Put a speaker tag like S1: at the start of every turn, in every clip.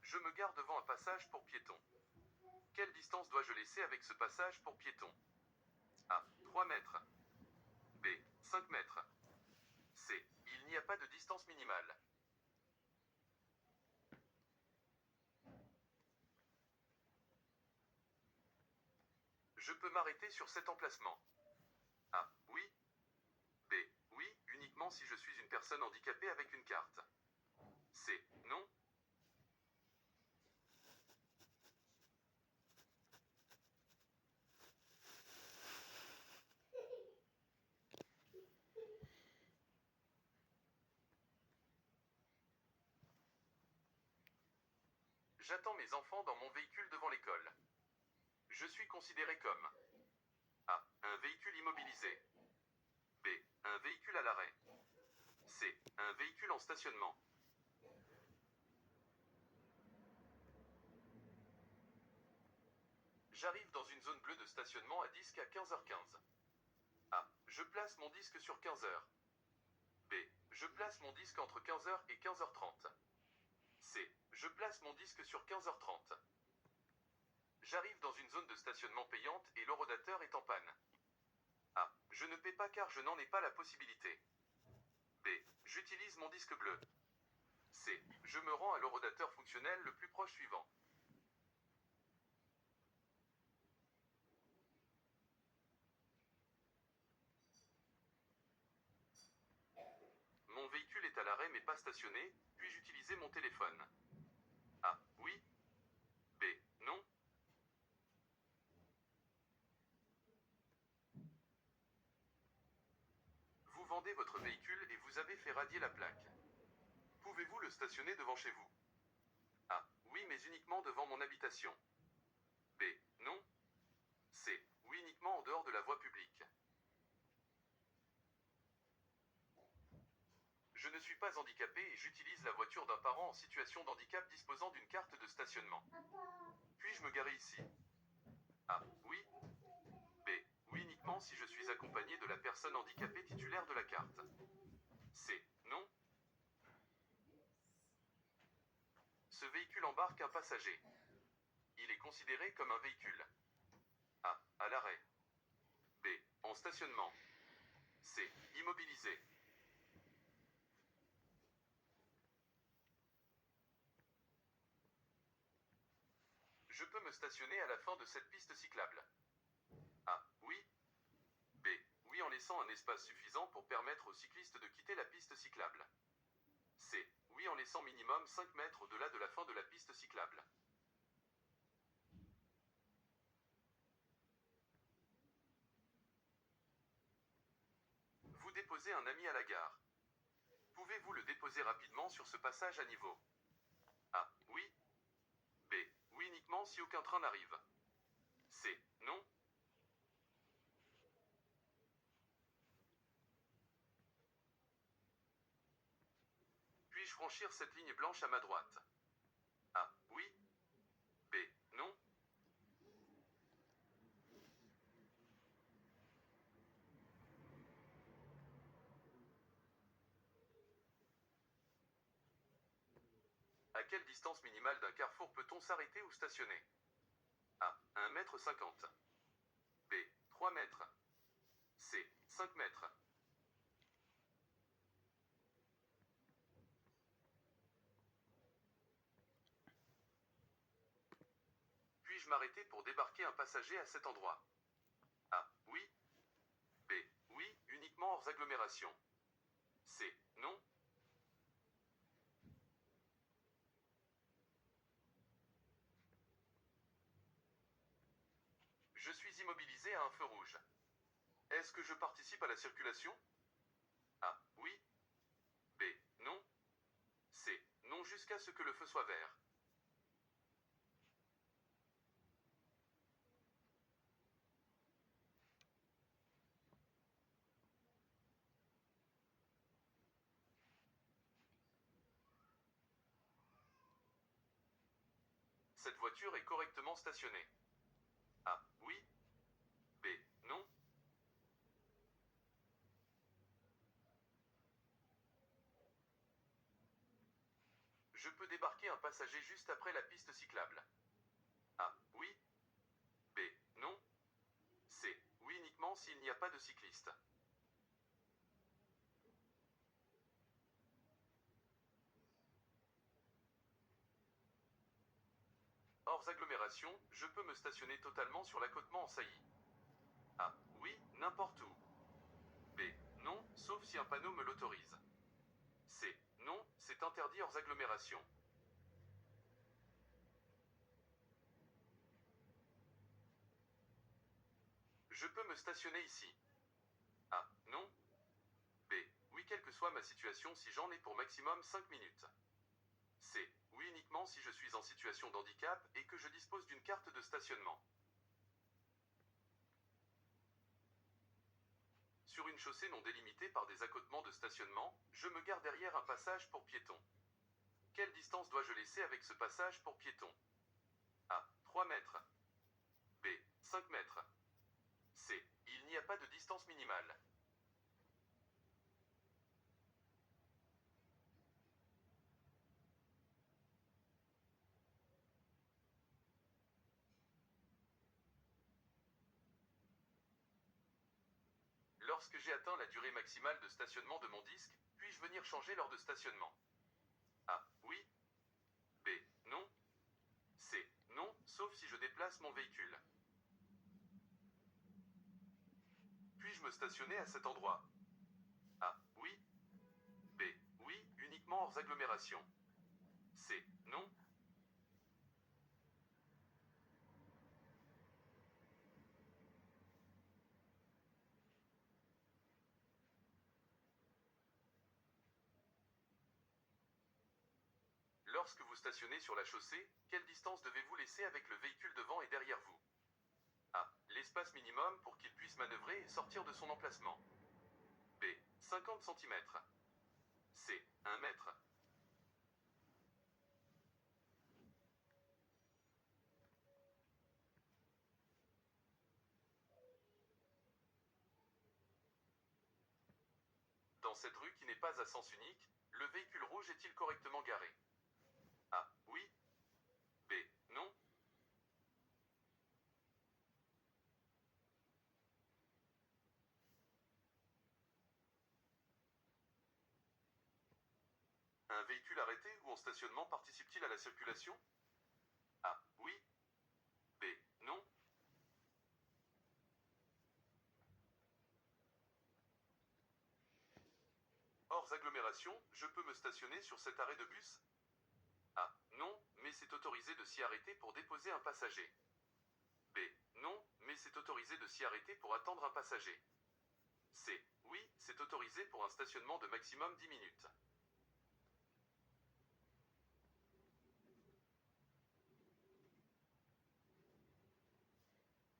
S1: Je me gare devant un passage pour piétons. Quelle distance dois-je laisser avec ce passage pour piétons? A. 3 mètres. B. 5 mètres. C. Il n'y a pas de distance minimale. Je peux m'arrêter sur cet emplacement. A. Oui. B. Oui, uniquement si je suis une personne handicapée avec une carte. C. Non. J'attends mes enfants dans mon véhicule devant l'école. Je suis considéré comme A. Un véhicule immobilisé. B. Un véhicule à l'arrêt. C. Un véhicule en stationnement. J'arrive dans une zone bleue de stationnement à disque à 15h15. A. Je place mon disque sur 15h. B. Je place mon disque entre 15h et 15h30. C. Je place mon disque sur 15h30. J'arrive dans une zone de stationnement payante et l'horodateur est en panne. A. Je ne paie pas car je n'en ai pas la possibilité. B. J'utilise mon disque bleu. C. Je me rends à l'horodateur fonctionnel le plus proche suivant. Mon véhicule est à l'arrêt mais pas stationné, puis-je utiliser mon téléphone? A. Oui. B. Non. Vous vendez votre véhicule et vous avez fait radier la plaque. Pouvez-vous le stationner devant chez vous? A. Oui, mais uniquement devant mon habitation. B. Non. C. Oui, uniquement en dehors de la voie publique. Je ne suis pas handicapé et j'utilise la voiture d'un parent en situation d'handicap disposant d'une carte de stationnement. Puis-je me garer ici? A. Oui. B. Oui, uniquement si je suis accompagné de la personne handicapée titulaire de la carte. C. Non. Ce véhicule embarque un passager. Il est considéré comme un véhicule. A. À l'arrêt. B. En stationnement. C. Immobilisé. Je peux me stationner à la fin de cette piste cyclable. A. Oui. B. Oui, en laissant un espace suffisant pour permettre aux cyclistes de quitter la piste cyclable. C. Oui, en laissant minimum 5 mètres au-delà de la fin de la piste cyclable. Vous déposez un ami à la gare. Pouvez-vous le déposer rapidement sur ce passage à niveau? A. Oui. B. Oui, uniquement si aucun train n'arrive. C. Non. Puis-je franchir cette ligne blanche à ma droite? A. Oui. B. Non. À quelle distance minimale d'un carrefour peut-on s'arrêter ou stationner? A. 1,50 m. B. 3 mètres. C. 5 mètres. Puis-je m'arrêter pour débarquer un passager à cet endroit? A. Oui. B. Oui, uniquement hors agglomération. C. Non. Je suis immobilisé à un feu rouge. Est-ce que je participe à la circulation? A. Oui. B. Non. C. Non jusqu'à ce que le feu soit vert. Cette voiture est correctement stationnée. A. Oui. B. Non. Je peux débarquer un passager juste après la piste cyclable? A. Oui. B. Non. C. Oui uniquement s'il n'y a pas de cycliste. Hors agglomération, je peux me stationner totalement sur l'accotement en saillie. A. Oui, n'importe où. B. Non, sauf si un panneau me l'autorise. C. Non, c'est interdit hors agglomération. Je peux me stationner ici. A. Non. B. Oui, quelle que soit ma situation si j'en ai pour maximum 5 minutes. C. Oui uniquement si je suis en situation d'handicap et que je dispose d'une carte de stationnement. Sur une chaussée non délimitée par des accotements de stationnement, je me gare derrière un passage pour piétons. Quelle distance dois-je laisser avec ce passage pour piétons? A. 3 mètres. B. 5 mètres. C. Il n'y a pas de distance minimale. Lorsque j'ai atteint la durée maximale de stationnement de mon disque, puis-je venir changer l'heure de stationnement? A. Oui. B. Non. C. Non, sauf si je déplace mon véhicule. Puis-je me stationner à cet endroit? A. Oui. B. Oui, uniquement hors agglomération. C. Non. Lorsque vous stationnez sur la chaussée, quelle distance devez-vous laisser avec le véhicule devant et derrière vous? A. L'espace minimum pour qu'il puisse manœuvrer et sortir de son emplacement. B. 50 cm. C. 1 mètre. Dans cette rue qui n'est pas à sens unique, le véhicule rouge est-il correctement garé? A. Oui. B. Non. Un véhicule arrêté ou en stationnement participe-t-il à la circulation? A. Oui. B. Non. Hors agglomération, je peux me stationner sur cet arrêt de bus? A. Non, mais c'est autorisé de s'y arrêter pour déposer un passager. B. Non, mais c'est autorisé de s'y arrêter pour attendre un passager. C. Oui, c'est autorisé pour un stationnement de maximum 10 minutes.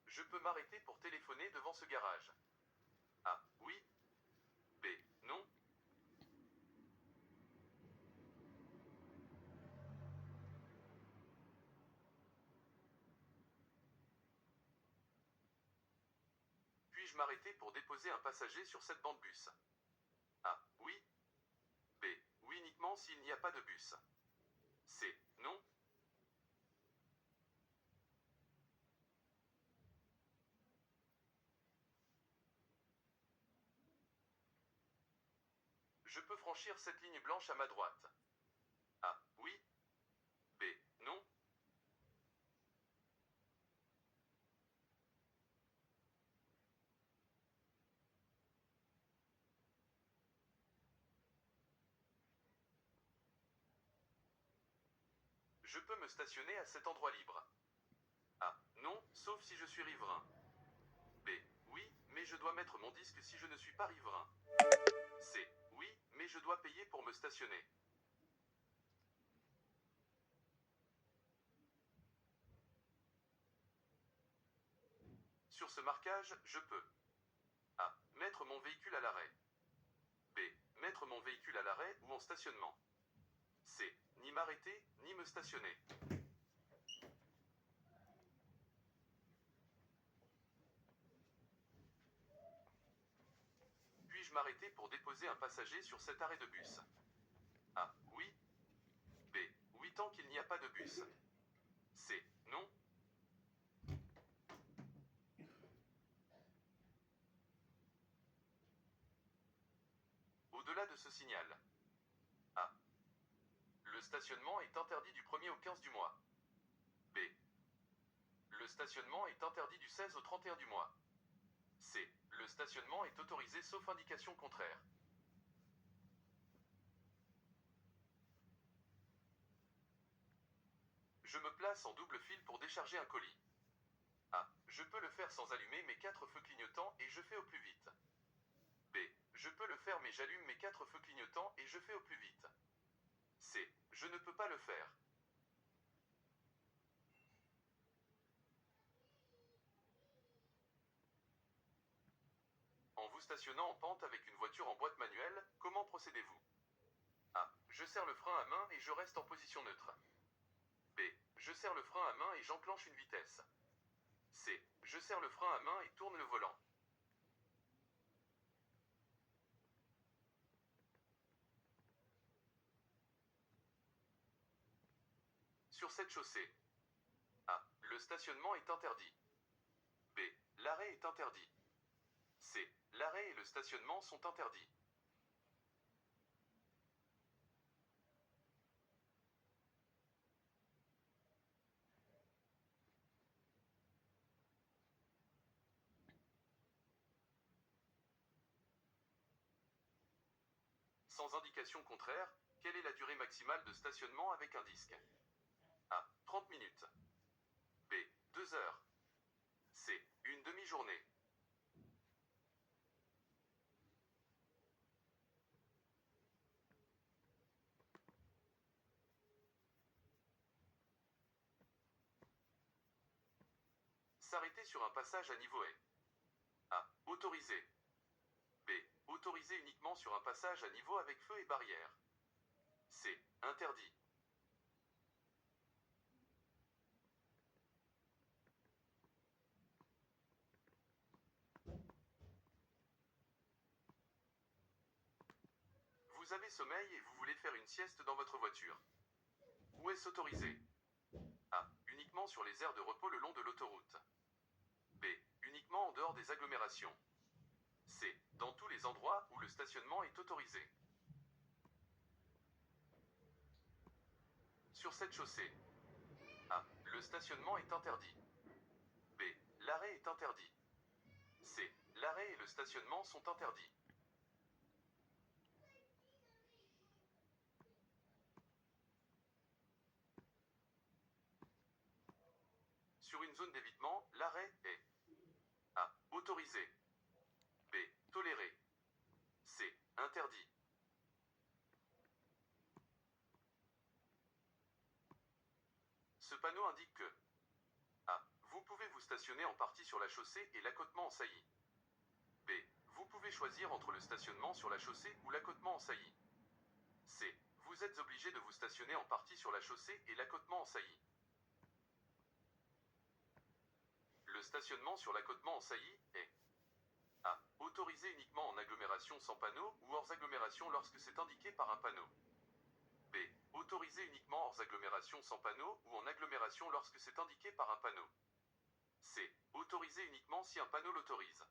S1: Je peux m'arrêter pour téléphoner devant ce garage. A. Oui. B. Non. Puis-je m'arrêter pour déposer un passager sur cette bande bus? A. Oui. B. Oui uniquement s'il n'y a pas de bus. C. Non. Je peux franchir cette ligne blanche à ma droite. A. Oui. B. Non. Je peux me stationner à cet endroit libre. A. Non, sauf si je suis riverain. B. Oui, mais je dois mettre mon disque si je ne suis pas riverain. C. Oui, mais je dois payer pour me stationner. Sur ce marquage, je peux A. Mettre mon véhicule à l'arrêt. B. Mettre mon véhicule à l'arrêt ou en stationnement. C. Ni m'arrêter, ni me stationner. Puis-je m'arrêter pour déposer un passager sur cet arrêt de bus? A. Oui. B. Oui tant qu'il n'y a pas de bus. C. Non. Au-delà de ce signal. A. Le stationnement est interdit du 1er au 15 du mois. B. Le stationnement est interdit du 16 au 31 du mois. C. Le stationnement est autorisé sauf indication contraire. Je me place en double file pour décharger un colis. A. Je peux le faire sans allumer mes 4 feux clignotants et je fais au plus vite. B. Je peux le faire mais j'allume mes 4 feux clignotants et je fais au plus vite. C. Je ne peux pas le faire. En vous stationnant en pente avec une voiture en boîte manuelle, comment procédez-vous? A. Je serre le frein à main et je reste en position neutre. B. Je serre le frein à main et j'enclenche une vitesse. C. Je serre le frein à main et tourne le volant. Sur cette chaussée. A. Le stationnement est interdit. B. L'arrêt est interdit. C. L'arrêt et le stationnement sont interdits. Sans indication contraire, quelle est la durée maximale de stationnement avec un disque? A. 30 minutes. B. 2 heures. C. Une demi-journée. S'arrêter sur un passage à niveau est. A. Autorisé. B. Autorisé uniquement sur un passage à niveau avec feu et barrière. C. Interdit. Vous avez sommeil et vous voulez faire une sieste dans votre voiture. Où est-ce autorisé? A. Uniquement sur les aires de repos le long de l'autoroute. B. Uniquement en dehors des agglomérations. C. Dans tous les endroits où le stationnement est autorisé. Sur cette chaussée. A. Le stationnement est interdit. B. L'arrêt est interdit. C. L'arrêt et le stationnement sont interdits. Sur une zone d'évitement, l'arrêt est. A. Autorisé. B. Toléré. C. Interdit. Ce panneau indique que A. Vous pouvez vous stationner en partie sur la chaussée et l'accotement en saillie. B. Vous pouvez choisir entre le stationnement sur la chaussée ou l'accotement en saillie. C. Vous êtes obligé de vous stationner en partie sur la chaussée et l'accotement en saillie. Le stationnement sur l'accotement en saillie est A. Autorisé uniquement en agglomération sans panneau ou hors agglomération lorsque c'est indiqué par un panneau. B. Autorisé uniquement hors agglomération sans panneau ou en agglomération lorsque c'est indiqué par un panneau. C. Autorisé uniquement si un panneau l'autorise.